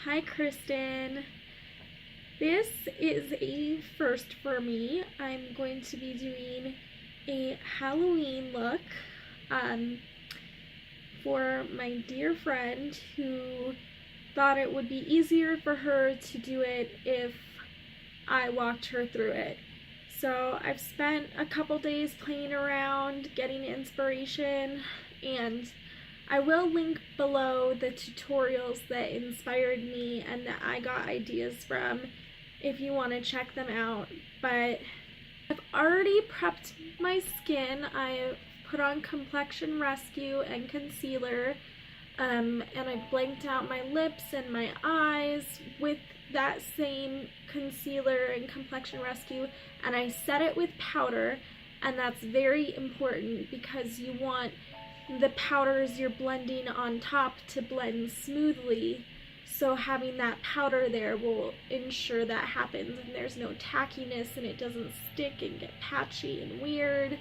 Hi, Kristen. This is a first for me. I'm going to be doing a Halloween look um, for my dear friend who thought it would be easier for her to do it if I walked her through it. So I've spent a couple days playing around, getting inspiration, and I will link below the tutorials that inspired me and that I got ideas from if you want to check them out. But I've already prepped my skin. I put on Complexion Rescue and concealer, and I blanked out my lips and my eyes with that same concealer and Complexion Rescue, and I set it with powder, and that's very important because you want the powders you're blending on top to blend smoothly, so having that powder there will ensure that happens and there's no tackiness and it doesn't stick and get patchy and weird.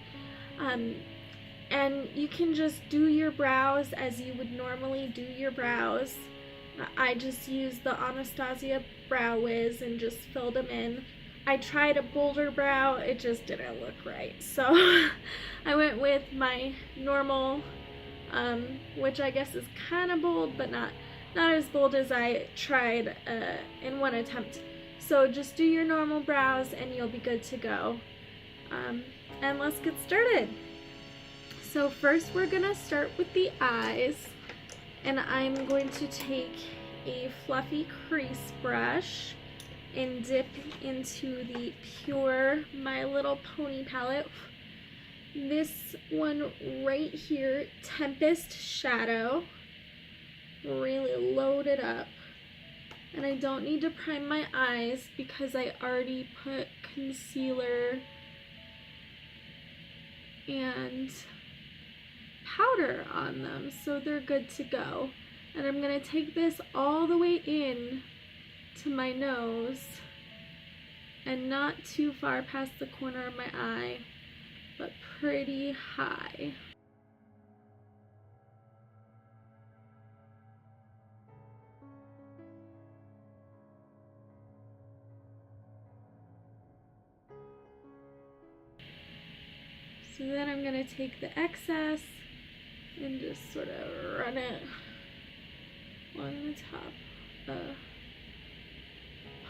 And you can just do your brows as you would normally do your brows. I just used the Anastasia Brow Wiz and just filled them in. I tried a bolder brow, it just didn't look right. So I went with my normal, which I guess is kind of bold, but not as bold as I tried in one attempt. So just do your normal brows and you'll be good to go. And let's get started. So first we're gonna start with the eyes, and I'm going to take a fluffy crease brush and dip into the pure My Little Pony palette. This one right here, Tempest Shadow. Really load it up. And I don't need to prime my eyes because I already put concealer and powder on them, so they're good to go. And I'm gonna take this all the way in to my nose and not too far past the corner of my eye, but pretty high. So then I'm gonna take the excess and just sort of run it along the top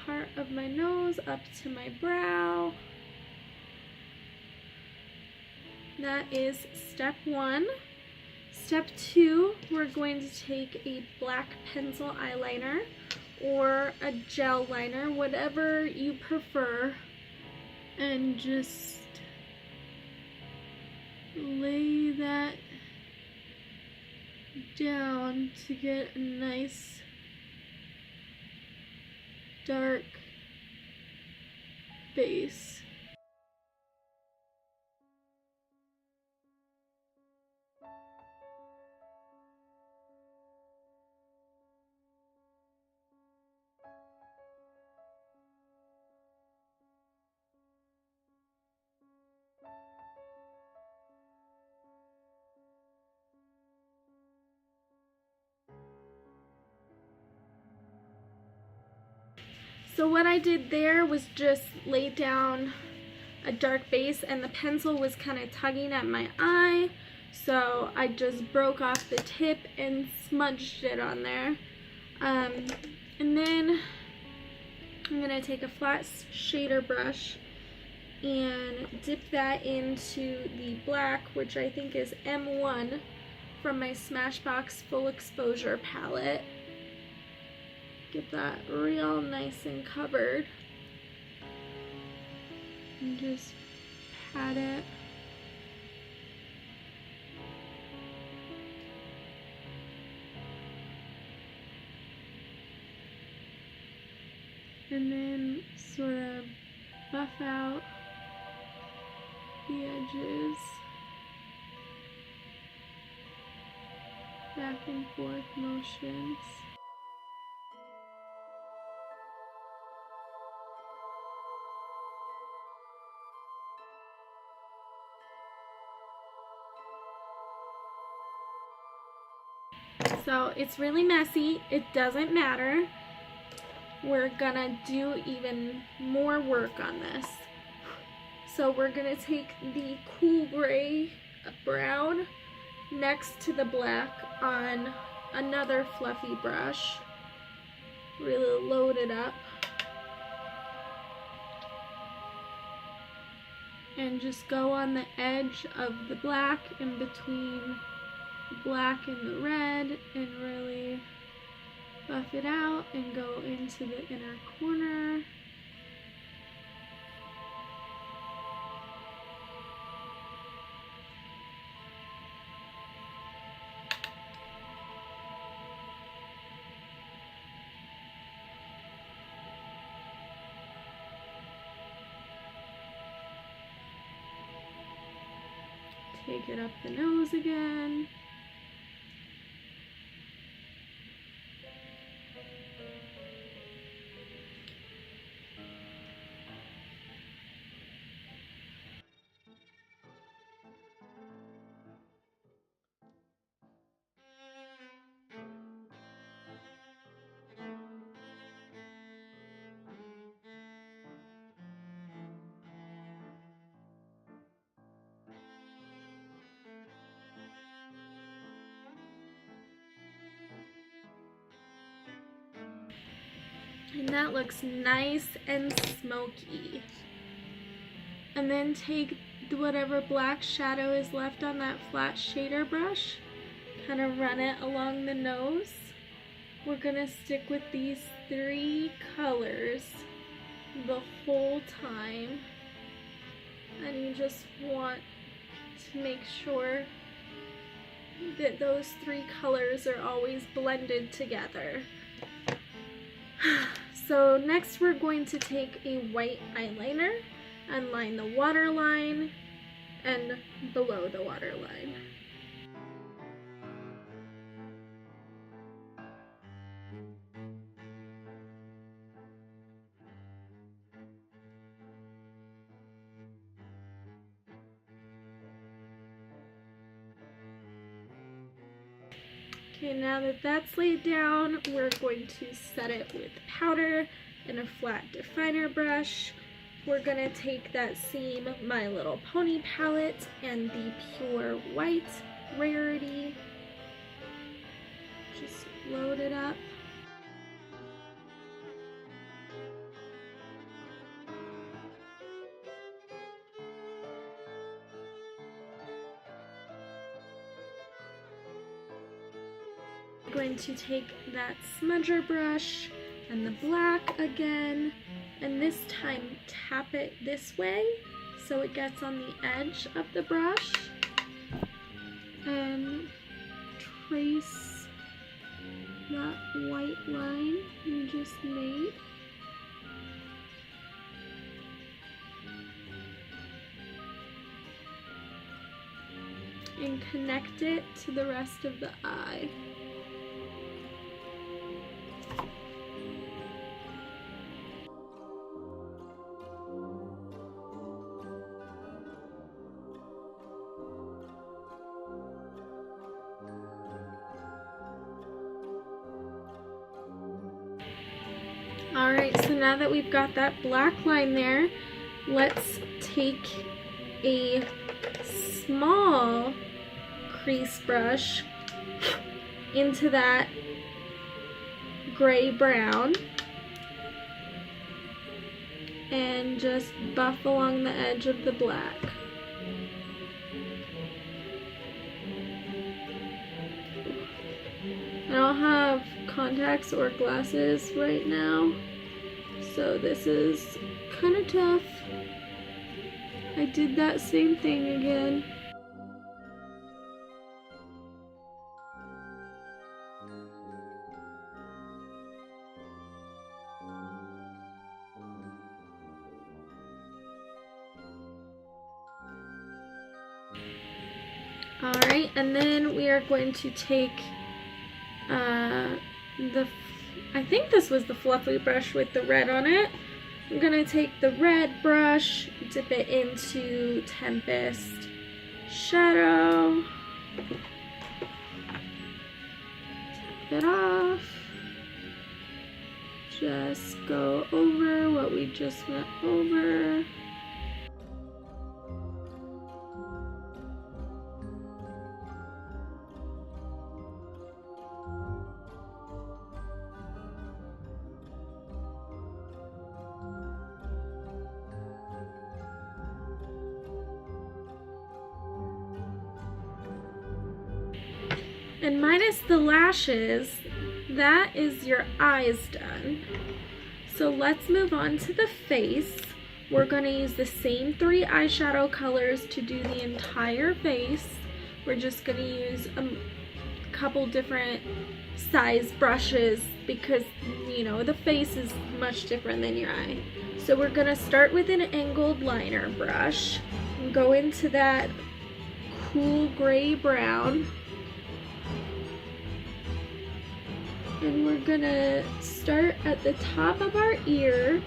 part of my nose up to my brow. That is step one. Step two, we're going to take a black pencil eyeliner or a gel liner, whatever you prefer, and just lay that down to get a nice dark base. So what I did there was just lay down a dark base, and the pencil was kind of tugging at my eye, so I just broke off the tip and smudged it on there. And then I'm going to take a flat shader brush and dip that into the black, which I think is M1 from my Smashbox Full Exposure palette. Get that real nice and covered. And just pat it. And then sort of buff out the edges. Back and forth motions. So it's really messy, it doesn't matter. we're gonna do even more work on this. So we're gonna take the cool gray brown next to the black on another fluffy brush. Really load it up. And just go on the edge of the black in between the black and the red and really buff it out and go into the inner corner. Take it up the nose again. And that looks nice and smoky. And then take whatever black shadow is left on that flat shader brush, kind of run it along the nose. We're gonna stick with these 3 colors the whole time. And you just want to make sure that those 3 colors are always blended together. So next we're going to take a white eyeliner and line the waterline and below the waterline. Okay, now that that's laid down, we're going to set it with powder and a flat definer brush. We're gonna take that same My Little Pony palette and the Pure White Rarity. Just load it up. I'm going to take that smudger brush and the black again, and this time tap it this way so it gets on the edge of the brush, and trace that white line you just made. And connect it to the rest of the eye. Alright, so now that we've got that black line there, let's take a small crease brush into that gray brown and just buff along the edge of the black. I don't have contacts or glasses right now, so this is kind of tough. I did that same thing again. Alright, and then we are going to take I think this was the fluffy brush with the red on it. I'm gonna take the red brush, dip it into Tempest Shadow, tap it off, just go over what we just went over. And minus the lashes, that is your eyes done. So let's move on to the face. We're going to use the same 3 eyeshadow colors to do the entire face. We're just going to use a couple different size brushes because, you know, the face is much different than your eye. So we're going to start with an angled liner brush and go into that cool gray brown. And we're gonna start at the top of our ear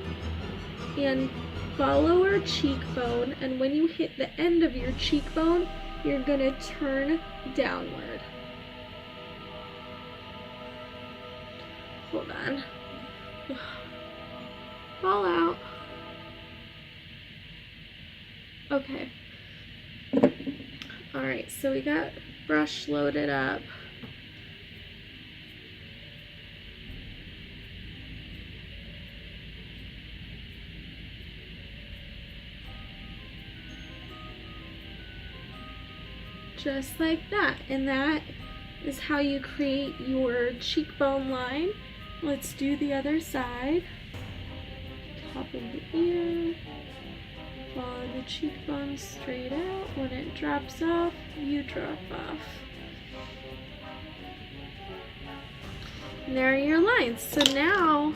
and follow our cheekbone, and when you hit the end of your cheekbone, you're gonna turn downward. Hold on. Fall out. Okay. Alright, so we got brush loaded up. Just like that, and that is how you create your cheekbone line. Let's do the other side. Top of the ear, follow the cheekbone straight out. When it drops off, you drop off. And there are your lines. So now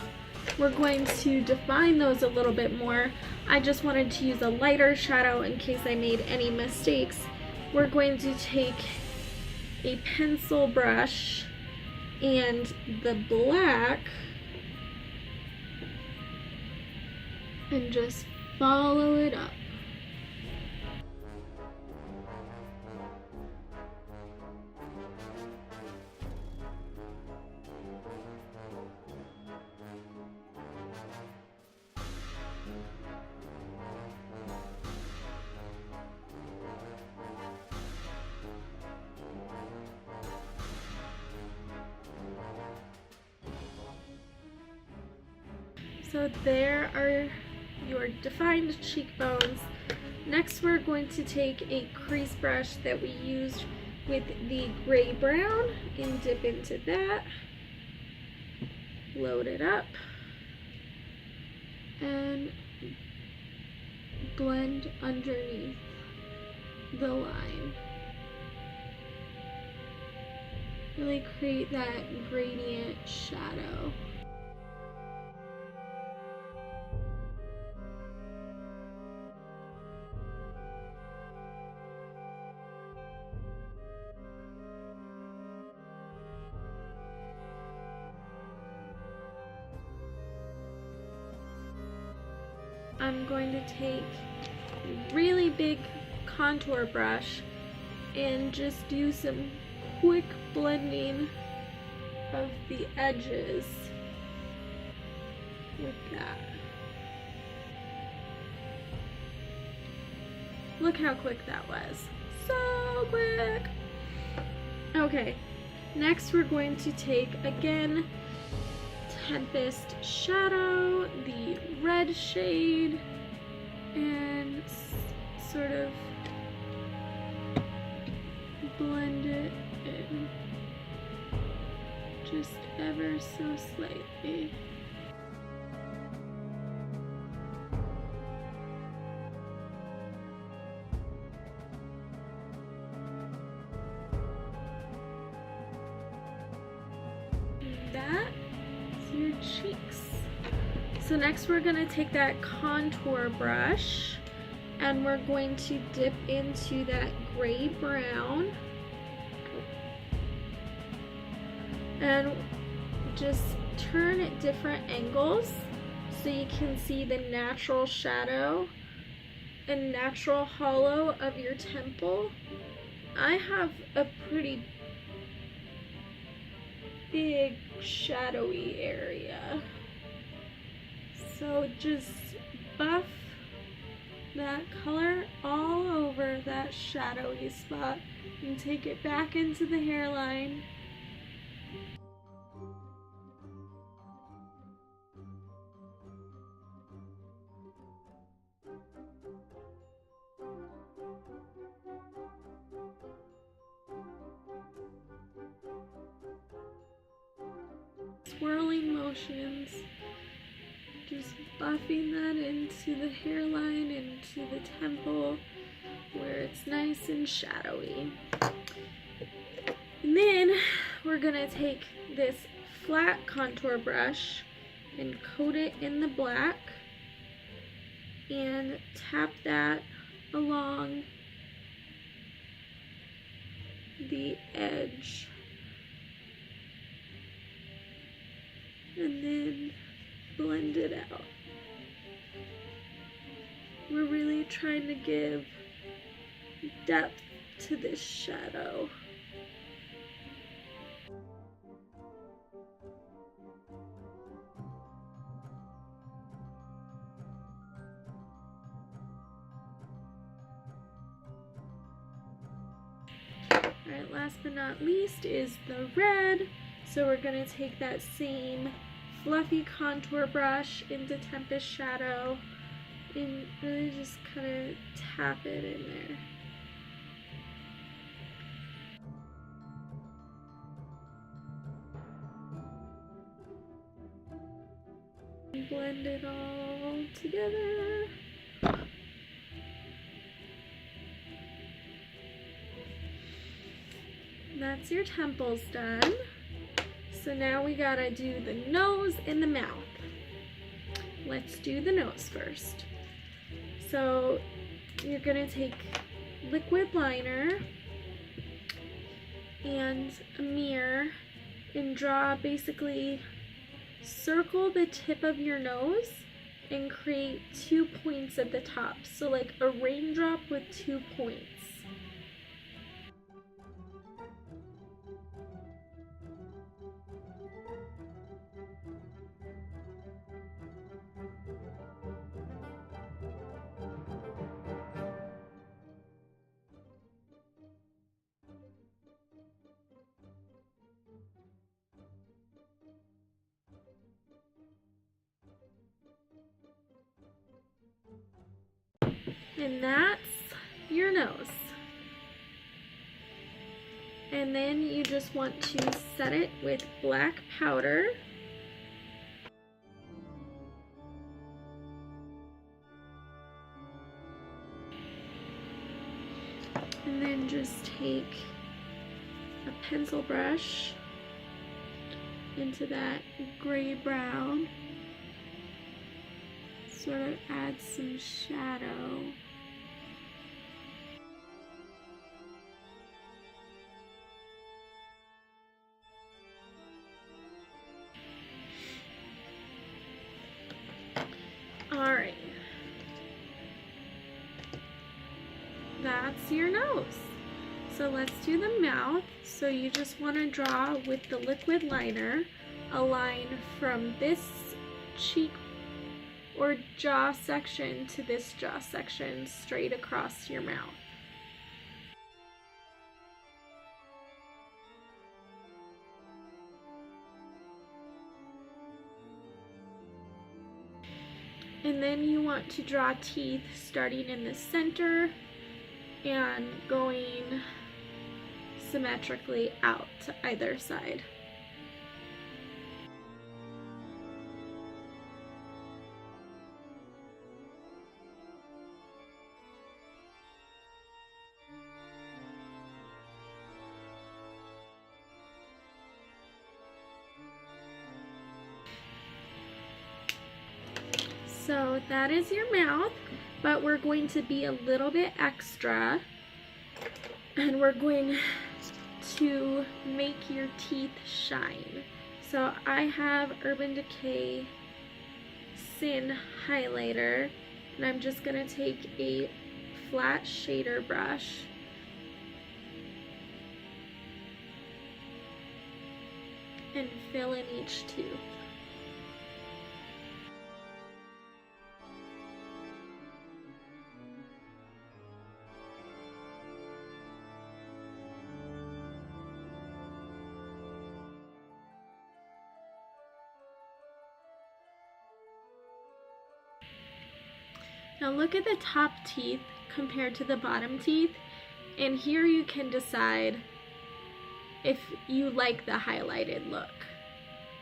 we're going to define those a little bit more. I just wanted to use a lighter shadow in case I made any mistakes. We're going to take a pencil brush and the black and just follow it up. So there are your defined cheekbones. Next we're going to take a crease brush that we used with the gray brown and dip into that. Load it up and blend underneath the line. Really create that gradient shadow. I'm going to take a really big contour brush and just do some quick blending of the edges with that. Look how quick that was. So quick! Okay, next we're going to take, again, Tempest Shadow, the red shade, and sort of blend it in just ever so slightly. That is your cheeks. So next we're going to take that contour brush and we're going to dip into that gray brown and just turn at different angles so you can see the natural shadow and natural hollow of your temple. I have a pretty big shadowy area. So just buff that color all over that shadowy spot and take it back into the hairline. Swirling motions, just buffing that into the hairline, into the temple where it's nice and shadowy. And then we're gonna take this flat contour brush and coat it in the black and tap that along the edge. And then blend it out. We're really trying to give depth to this shadow. Alright, last but not least is the red. So we're going to take that same fluffy contour brush into Tempest Shadow and really just kind of tap it in there. And blend it all together. That's your temples done. So now we gotta do the nose and the mouth. Let's do the nose first. So you're gonna take liquid liner and a mirror and draw, basically circle the tip of your nose and create 2 points at the top. So like a raindrop with 2 points. And that's your nose. And then you just want to set it with black powder. And then just take a pencil brush into that gray brown. Sort of add some shadow. Alright. That's your nose. So let's do the mouth. So you just want to draw with the liquid liner a line from this cheek or jaw section to this jaw section straight across your mouth. And then you want to draw teeth starting in the center and going symmetrically out to either side. So that is your mouth, but we're going to be a little bit extra and we're going to make your teeth shine. So I have Urban Decay Sin Highlighter and I'm just going to take a flat shader brush and fill in each tooth. Now look at the top teeth compared to the bottom teeth, and here you can decide if you like the highlighted look.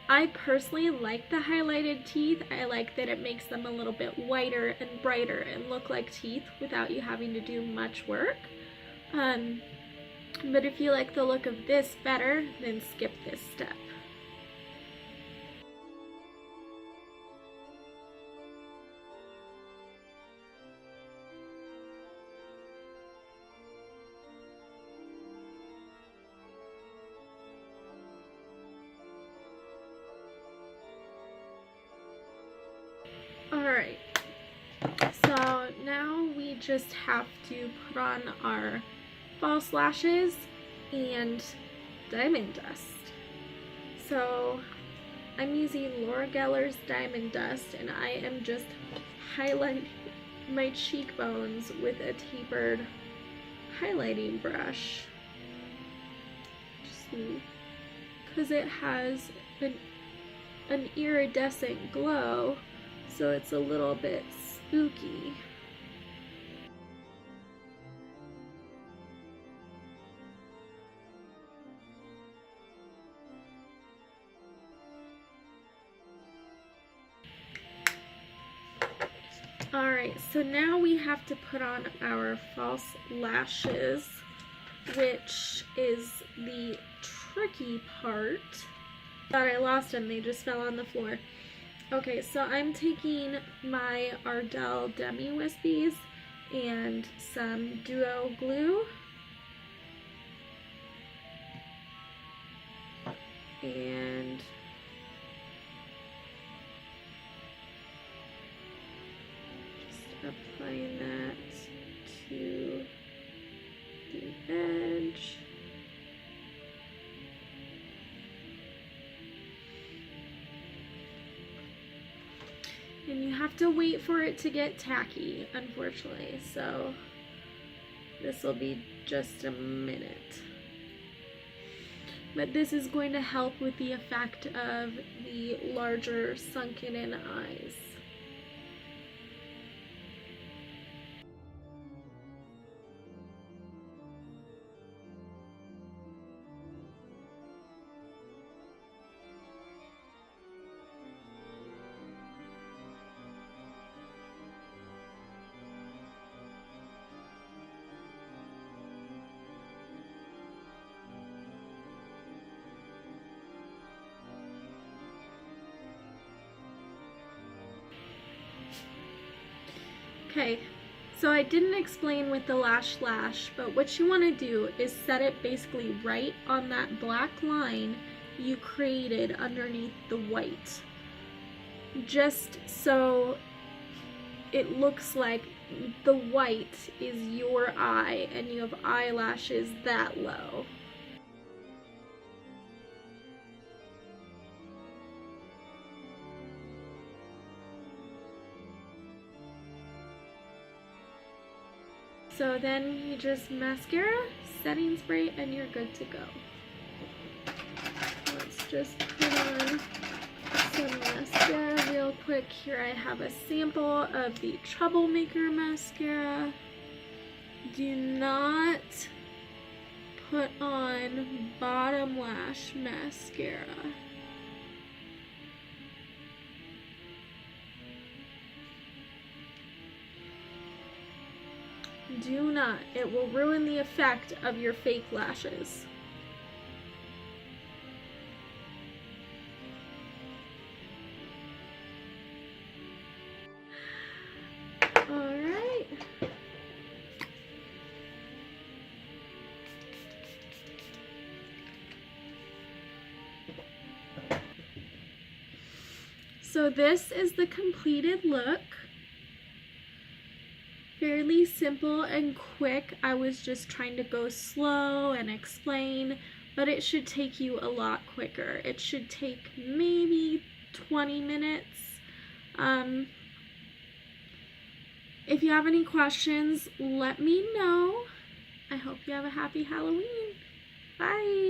I personally like the highlighted teeth. I like that it makes them a little bit whiter and brighter and look like teeth without you having to do much work. But if you like the look of this better, then skip this step. Alright, so now we just have to put on our false lashes and diamond dust. So I'm using Laura Geller's Diamond Dust, and I am just highlighting my cheekbones with a tapered highlighting brush. See, because it has an iridescent glow, so it's a little bit spooky. Alright, so now we have to put on our false lashes, which is the tricky part. Thought I lost them, they just fell on the floor. Okay, so I'm taking my Ardell Demi Wispies and some Duo glue. And applying that to the edge. And you have to wait for it to get tacky, unfortunately, so this will be just a minute. But this is going to help with the effect of the larger sunken-in eyes. Okay, so I didn't explain with the lash, but what you want to do is set it basically right on that black line you created underneath the white. Just so it looks like the white is your eye and you have eyelashes that low. So then you just mascara, setting spray, and you're good to go. Let's just put on some mascara real quick. Here I have a sample of the Troublemaker mascara. Do not put on bottom lash mascara. Do not. It will ruin the effect of your fake lashes. Alright. So this is the completed look. Fairly simple and quick. I was just trying to go slow and explain, but it should take you a lot quicker. It should take maybe 20 minutes. If you have any questions, let me know. I hope you have a happy Halloween. Bye!